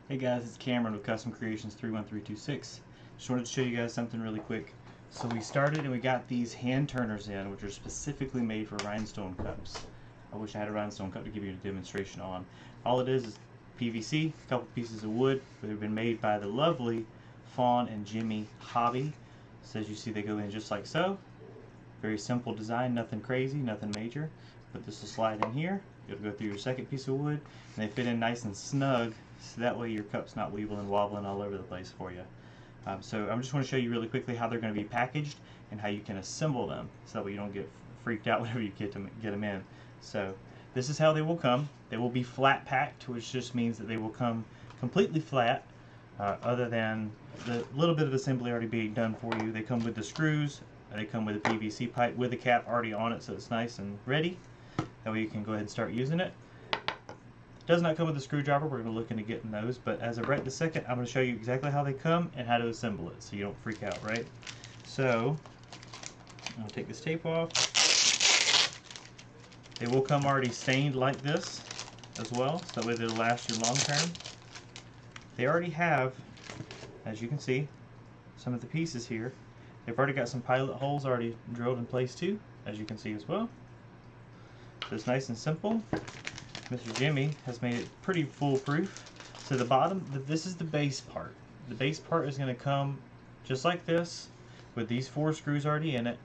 Hey guys, it's Cameron with Custom Creations 31326. Just wanted to show you guys something really quick. So we started and we got these hand turners in, which are specifically made for rhinestone cups. I wish I had a rhinestone cup to give you a demonstration on. All it is PVC, a couple pieces of wood. They've been made by the lovely Fawn and Jimmy Hobby. So as you see, they go in just like so. Very simple design, nothing crazy, nothing major. But this will slide in here. It'll go through your second piece of wood, and they fit in nice and snug, so that way your cup's not weebling and wobbling all over the place for you. So I'm just going to show you really quickly how they're going to be packaged and how you can assemble them, so that way you don't get freaked out whenever you get them in. So this is how they will come. They will be flat packed, which just means that they will come completely flat, other than the little bit of assembly already being done for you. They come with the screws. They come with a PVC pipe with the cap already on it, so it's nice and ready. That way you can go ahead and start using it. It does not come with a screwdriver. We're going to look into getting those, but as of right this second, I'm going to show you exactly how they come and how to assemble it, so you don't freak out, right? So I'm going to take this tape off. They will come already stained like this as well, so that way they'll last you long term. They already have, as you can see, some of the pieces here. They've already got some pilot holes already drilled in place too, as you can see as well. So it's nice and simple. Mr. Jimmy has made it pretty foolproof. So the bottom, this is the base part. The base part is going to come just like this, with these 4 screws already in it.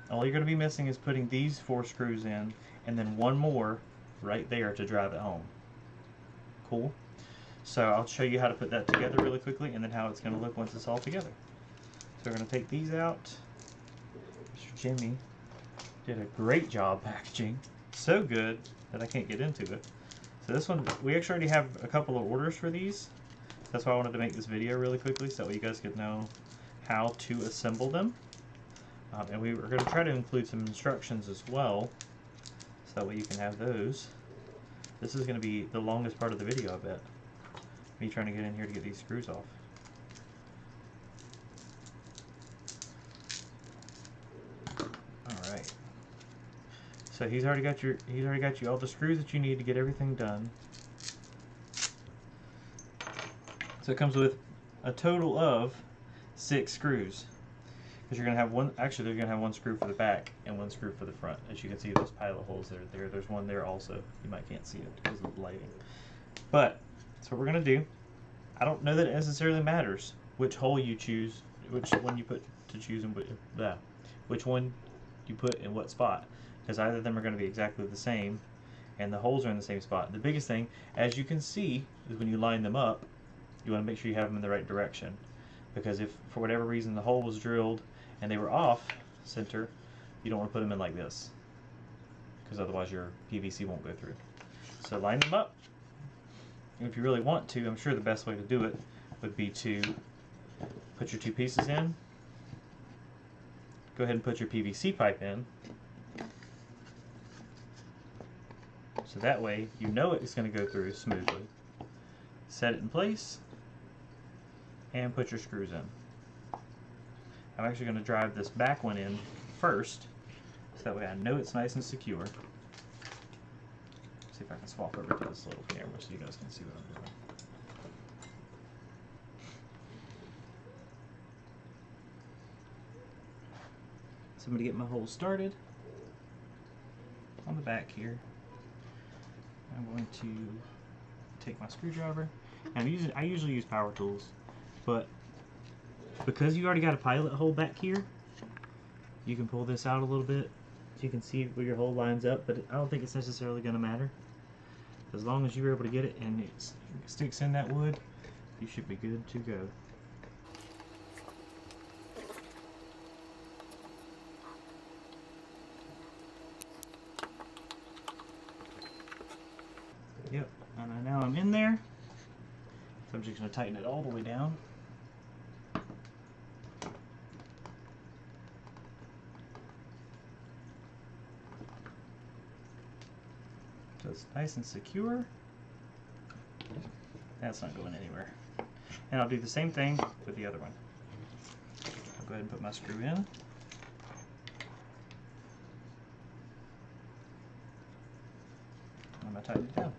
All you're going to be missing is putting these 4 screws in, and then one more right there to drive it home. Cool. So I'll show you how to put that together really quickly, and then how it's going to look once it's all together. So we're going to take these out. Mr. Jimmy did a great job packaging. So good that I can't get into it. So this one, we actually already have a couple of orders for these. That's why I wanted to make this video really quickly, so that you guys could know how to assemble them. And we were going to try to include some instructions as well, so that way you can have those. This is going to be the longest part of the video, I bet. Me trying to get in here to get these screws off. Alright. So he's already got you all the screws that you need to get everything done. So it comes with a total of 6 screws. Because you're gonna have one, actually they're gonna have 1 screw for the back and 1 screw for the front. As you can see, those pilot holes that are there. There's one there also. You might can't see it because of the lighting. But that's what we're gonna do. I don't know that it necessarily matters which hole you choose, which one you put to choose, and which one you put in what spot, because either of them are going to be exactly the same, and the holes are in the same spot. The biggest thing, as you can see, is when you line them up, you want to make sure you have them in the right direction, because if for whatever reason the hole was drilled and they were off center, you don't want to put them in like this, because otherwise your PVC won't go through. So line them up. And if you really want to, I'm sure the best way to do it would be to put your 2 pieces in. Go ahead and put your PVC pipe in. So that way you know it's going to go through smoothly. Set it in place and put your screws in. I'm actually going to drive this back one in first, so that way I know it's nice and secure. See if I can swap over to this little camera so you guys can see what I'm doing. So I'm going to get my hole started on the back here. I'm going to take my screwdriver. I usually use power tools, but because you already got a pilot hole back here, you can pull this out a little bit so you can see where your hole lines up, but I don't think it's necessarily going to matter. As long as you're able to get it and it sticks in that wood, you should be good to go. Yep, and now I'm in there, so I'm just going to tighten it all the way down. So it's nice and secure. That's not going anywhere. And I'll do the same thing with the other one. I'll go ahead and put my screw in. I'm going to tighten it down.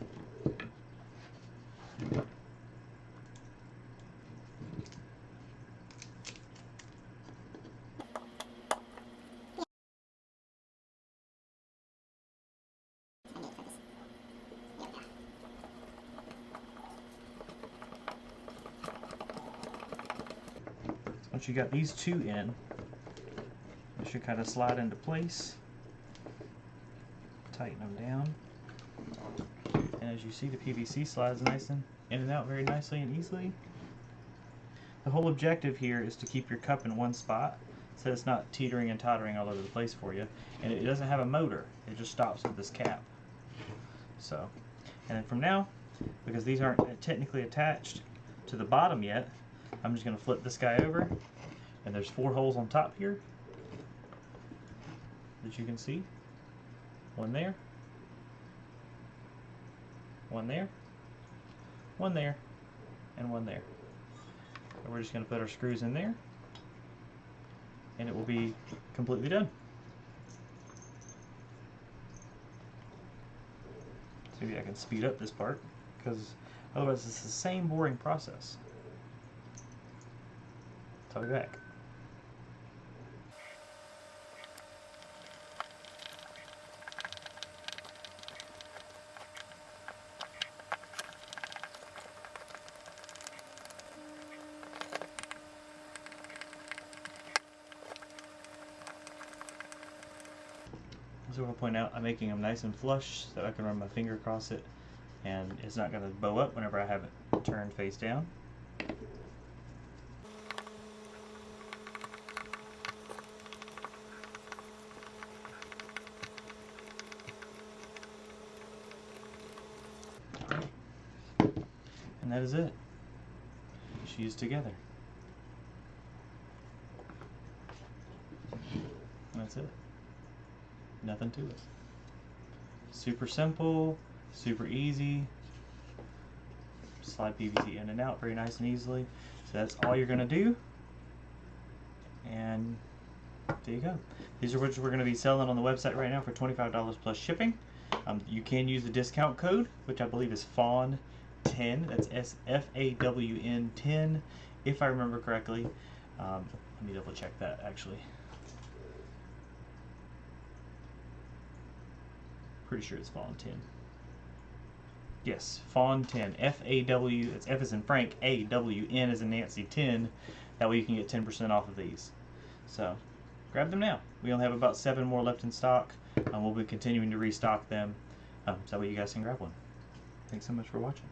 Once you got these two in, it should kind of slide into place. Tighten them down. And as you see, the PVC slides nice and in and out very nicely and easily. The whole objective here is to keep your cup in one spot so it's not teetering and tottering all over the place for you. And it doesn't have a motor, it just stops with this cap. So, and then from now, because these aren't technically attached to the bottom yet, I'm just going to flip this guy over, and there's 4 holes on top here that you can see. One there, one there, one there, and one there. And we're just going to put our screws in there, and it will be completely done. So maybe I can speed up this part, because otherwise it's the same boring process. I'll be back. So I want to point out I'm making them nice and flush so I can run my finger across it and it's not going to bow up whenever I have it turned face down. And that is it. She's together. That's it. Nothing to it. Super simple, super easy. Slide PVC in and out very nice and easily. So that's all you're going to do. And there you go. These are what we're going to be selling on the website right now for $25 plus shipping. You can use the discount code, which I believe is FAWN10. That's SFAWN 10, if I remember correctly. Let me double check that actually. Pretty sure it's FAWN10. Yes, FAWN10. F-A-W, it's F as in Frank, A-W-N as in Nancy 10. That way you can get 10% off of these. So, grab them now. We only have about 7 more left in stock. We'll be continuing to restock them. So that way you guys can grab one. Thanks so much for watching.